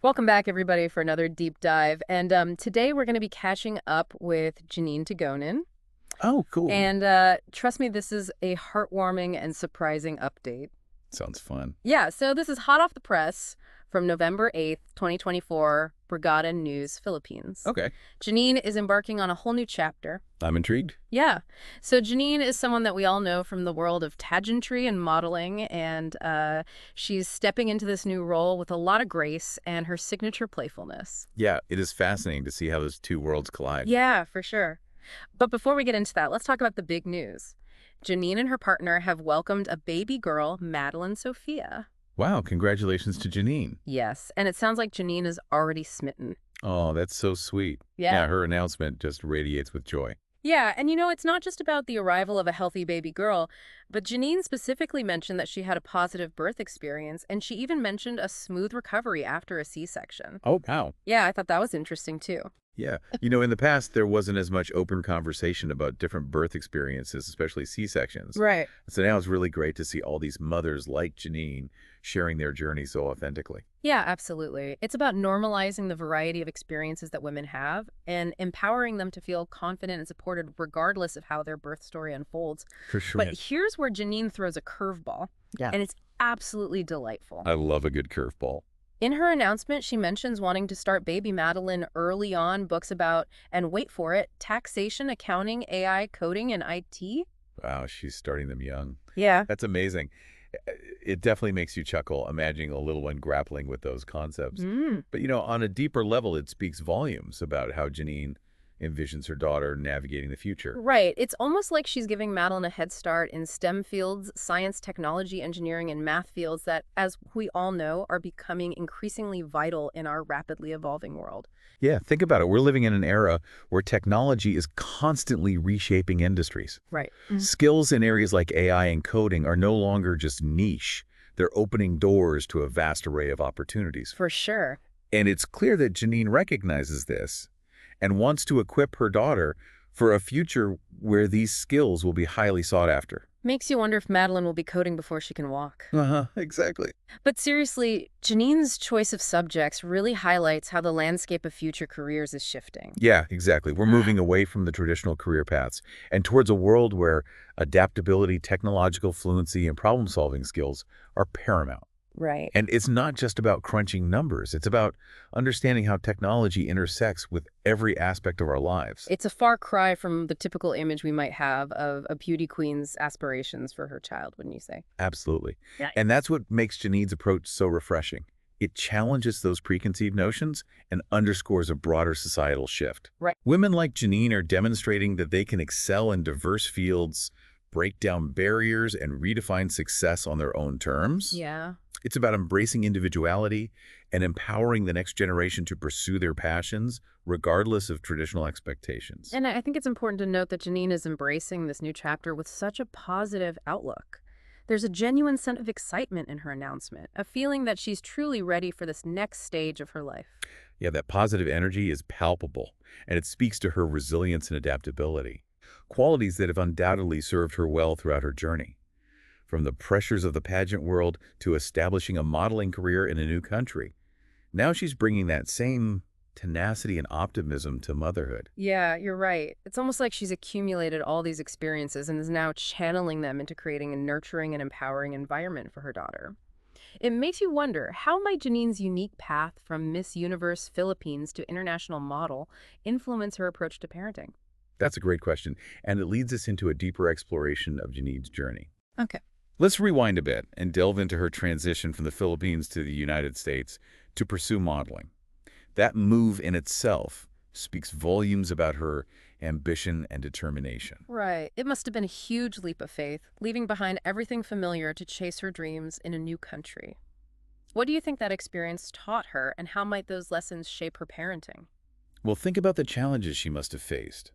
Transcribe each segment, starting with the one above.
Welcome back, everybody, for another deep dive. And today we're going to be catching up with Janine Tugonon. Oh, cool. And trust me, this is a heartwarming and surprising update. Sounds fun. Yeah, so this is hot off the press from November 8th, 2024, Brigada News, Philippines. Okay. Janine is embarking on a whole new chapter. I'm intrigued. Yeah. So Janine is someone that we all know from the world of pageantry and modeling, and she's stepping into this new role with a lot of grace and her signature playfulness. Yeah, it is fascinating to see how those two worlds collide. Yeah, for sure. But before we get into that, let's talk about the big news. Janine and her partner have welcomed a baby girl, Madeline Sophia. Wow, congratulations to Janine. Yes, and it sounds like Janine is already smitten. Oh, that's so sweet. Yeah. Her announcement just radiates with joy. Yeah, and it's not just about the arrival of a healthy baby girl, but Janine specifically mentioned that she had a positive birth experience, and she even mentioned a smooth recovery after a C-section. Oh, wow. Yeah, I thought that was interesting too. Yeah. In the past, there wasn't as much open conversation about different birth experiences, especially C-sections. Right. So now it's really great to see all these mothers like Janine sharing their journey so authentically. Yeah, absolutely. It's about normalizing the variety of experiences that women have and empowering them to feel confident and supported regardless of how their birth story unfolds. For sure. But here's where Janine throws a curveball, Yeah. and it's absolutely delightful. I love a good curveball. In her announcement, she mentions wanting to start baby Madeline early on, books about, and wait for it, taxation, accounting, AI, coding, and IT. Wow, she's starting them young. Yeah. That's amazing. It definitely makes you chuckle imagining a little one grappling with those concepts. Mm. But, on a deeper level, it speaks volumes about how Janine envisions her daughter navigating the future. Right. It's almost like she's giving Madeline a head start in STEM fields, science, technology, engineering, and math fields that, as we all know, are becoming increasingly vital in our rapidly evolving world. Yeah, think about it. We're living in an era where technology is constantly reshaping industries. Right. Skills in areas like AI and coding are no longer just niche. They're opening doors to a vast array of opportunities. For sure. And it's clear that Janine recognizes this and wants to equip her daughter for a future where these skills will be highly sought after. Makes you wonder if Madeline will be coding before she can walk. Exactly. But seriously, Janine's choice of subjects really highlights how the landscape of future careers is shifting. Yeah, exactly. We're moving away from the traditional career paths and towards a world where adaptability, technological fluency, and problem-solving skills are paramount. Right. And it's not just about crunching numbers. It's about understanding how technology intersects with every aspect of our lives. It's a far cry from the typical image we might have of a beauty queen's aspirations for her child, wouldn't you say? Absolutely. Yeah. And that's what makes Janine's approach so refreshing. It challenges those preconceived notions and underscores a broader societal shift. Right. Women like Janine are demonstrating that they can excel in diverse fields, break down barriers, and redefine success on their own terms. Yeah. It's about embracing individuality and empowering the next generation to pursue their passions, regardless of traditional expectations. And I think it's important to note that Janine is embracing this new chapter with such a positive outlook. There's a genuine sense of excitement in her announcement, a feeling that she's truly ready for this next stage of her life. Yeah, that positive energy is palpable, and it speaks to her resilience and adaptability, qualities that have undoubtedly served her well throughout her journey. From the pressures of the pageant world to establishing a modeling career in a new country. Now she's bringing that same tenacity and optimism to motherhood. Yeah, you're right. It's almost like she's accumulated all these experiences and is now channeling them into creating a nurturing and empowering environment for her daughter. It makes you wonder, how might Janine's unique path from Miss Universe Philippines to international model influence her approach to parenting? That's a great question, and it leads us into a deeper exploration of Janine's journey. Okay. Let's rewind a bit and delve into her transition from the Philippines to the United States to pursue modeling. That move in itself speaks volumes about her ambition and determination. Right. It must have been a huge leap of faith, leaving behind everything familiar to chase her dreams in a new country. What do you think that experience taught her, and how might those lessons shape her parenting? Well, think about the challenges she must have faced.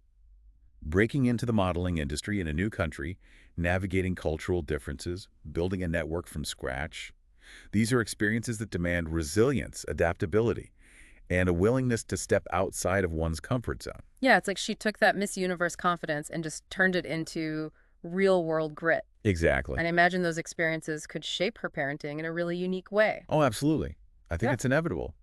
Breaking into the modeling industry in a new country, navigating cultural differences, building a network from scratch. These are experiences that demand resilience, adaptability, and a willingness to step outside of one's comfort zone. Yeah, it's like she took that Miss Universe confidence and just turned it into real-world grit. Exactly. And I imagine those experiences could shape her parenting in a really unique way. Oh, absolutely. I think Yeah. it's inevitable.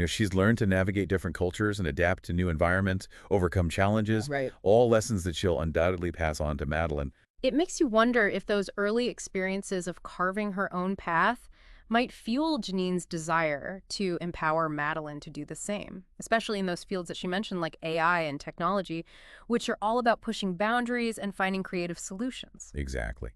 She's learned to navigate different cultures and adapt to new environments, overcome challenges, Right. all lessons that she'll undoubtedly pass on to Madeline. It makes you wonder if those early experiences of carving her own path might fuel Janine's desire to empower Madeline to do the same, especially in those fields that she mentioned, like AI and technology, which are all about pushing boundaries and finding creative solutions. Exactly.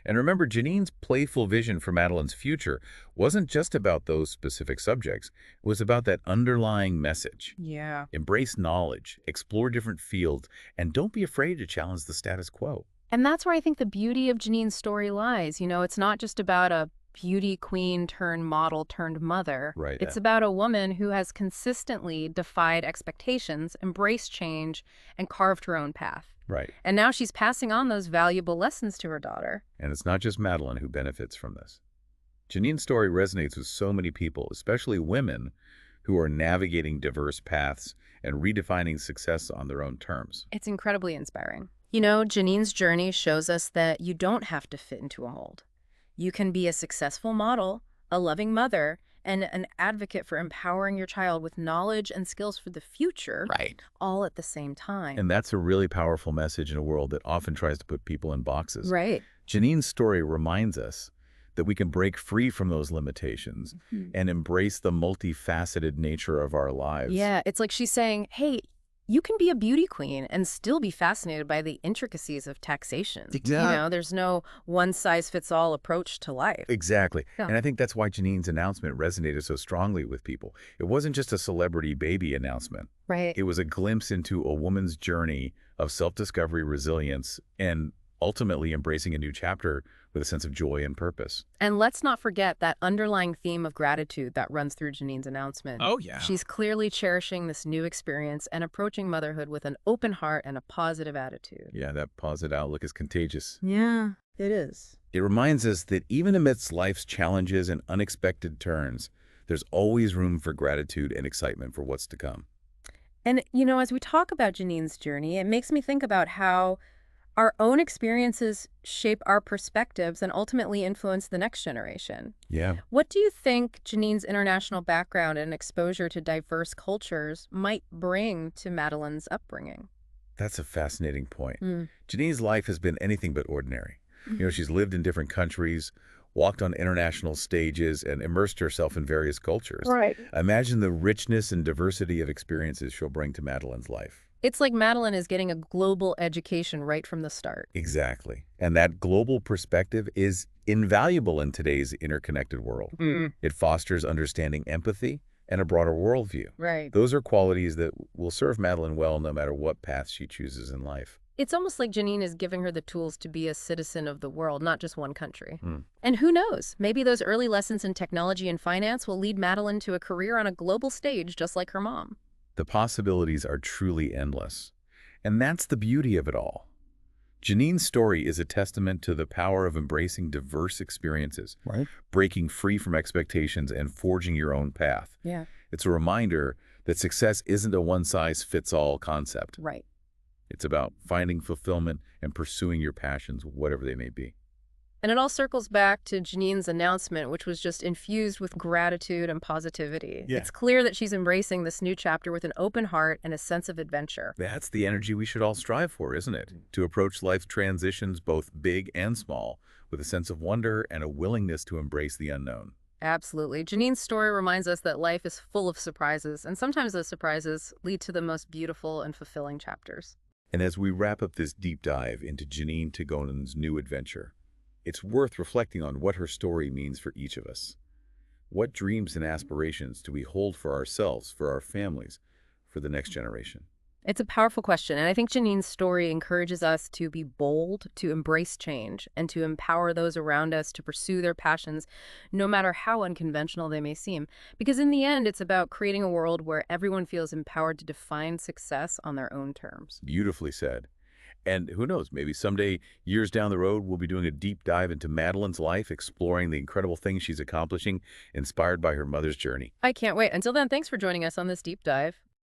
And remember, Janine's playful vision for Madeline's future wasn't just about those specific subjects. It was about that underlying message. Yeah. Embrace knowledge, explore different fields, and don't be afraid to challenge the status quo. And that's where I think the beauty of Janine's story lies. It's not just about a beauty queen turned model turned mother. Right. It's about a woman who has consistently defied expectations, embraced change, and carved her own path. Right. And now she's passing on those valuable lessons to her daughter. And it's not just Madeline who benefits from this. Janine's story resonates with so many people, especially women who are navigating diverse paths and redefining success on their own terms. It's incredibly inspiring. Janine's journey shows us that you don't have to fit into a mold. You can be a successful model, a loving mother, and an advocate for empowering your child with knowledge and skills for the future, Right. all at the same time. And that's a really powerful message in a world that often tries to put people in boxes. Right. Janine's story reminds us that we can break free from those limitations and embrace the multifaceted nature of our lives. Yeah, it's like she's saying, hey, you can be a beauty queen and still be fascinated by the intricacies of taxation. Exactly. There's no one-size-fits-all approach to life. Exactly. Yeah. And I think that's why Janine's announcement resonated so strongly with people. It wasn't just a celebrity baby announcement. Right. It was a glimpse into a woman's journey of self-discovery, resilience, and ultimately embracing a new chapter with a sense of joy and purpose. And let's not forget that underlying theme of gratitude that runs through Janine's announcement. Oh, yeah. She's clearly cherishing this new experience and approaching motherhood with an open heart and a positive attitude. Yeah, that positive outlook is contagious. Yeah, it is. It reminds us that even amidst life's challenges and unexpected turns, there's always room for gratitude and excitement for what's to come. And, as we talk about Janine's journey, it makes me think about how our own experiences shape our perspectives and ultimately influence the next generation. Yeah. What do you think Janine's international background and exposure to diverse cultures might bring to Madeline's upbringing? That's a fascinating point. Mm. Janine's life has been anything but ordinary. She's lived in different countries, walked on international stages, and immersed herself in various cultures. Right. Imagine the richness and diversity of experiences she'll bring to Madeline's life. It's like Madeline is getting a global education right from the start. Exactly. And that global perspective is invaluable in today's interconnected world. It fosters understanding, empathy, and a broader worldview. Right. Those are qualities that will serve Madeline well no matter what path she chooses in life. It's almost like Janine is giving her the tools to be a citizen of the world, not just one country. And who knows, maybe those early lessons in technology and finance will lead Madeline to a career on a global stage just like her mom. The possibilities are truly endless. And that's the beauty of it all. Janine's story is a testament to the power of embracing diverse experiences, Right. breaking free from expectations, and forging your own path. Yeah. It's a reminder that success isn't a one-size-fits-all concept. Right. It's about finding fulfillment and pursuing your passions, whatever they may be. And it all circles back to Janine's announcement, which was just infused with gratitude and positivity. Yeah. It's clear that she's embracing this new chapter with an open heart and a sense of adventure. That's the energy we should all strive for, isn't it? To approach life's transitions, both big and small, with a sense of wonder and a willingness to embrace the unknown. Absolutely. Janine's story reminds us that life is full of surprises, and sometimes those surprises lead to the most beautiful and fulfilling chapters. And as we wrap up this deep dive into Janine Tugonon's new adventure, it's worth reflecting on what her story means for each of us. What dreams and aspirations do we hold for ourselves, for our families, for the next generation? It's a powerful question, and I think Janine's story encourages us to be bold, to embrace change, and to empower those around us to pursue their passions, no matter how unconventional they may seem. Because in the end, it's about creating a world where everyone feels empowered to define success on their own terms. Beautifully said. And who knows, maybe someday, years down the road, we'll be doing a deep dive into Madeline's life, exploring the incredible things she's accomplishing, inspired by her mother's journey. I can't wait. Until then, thanks for joining us on this deep dive.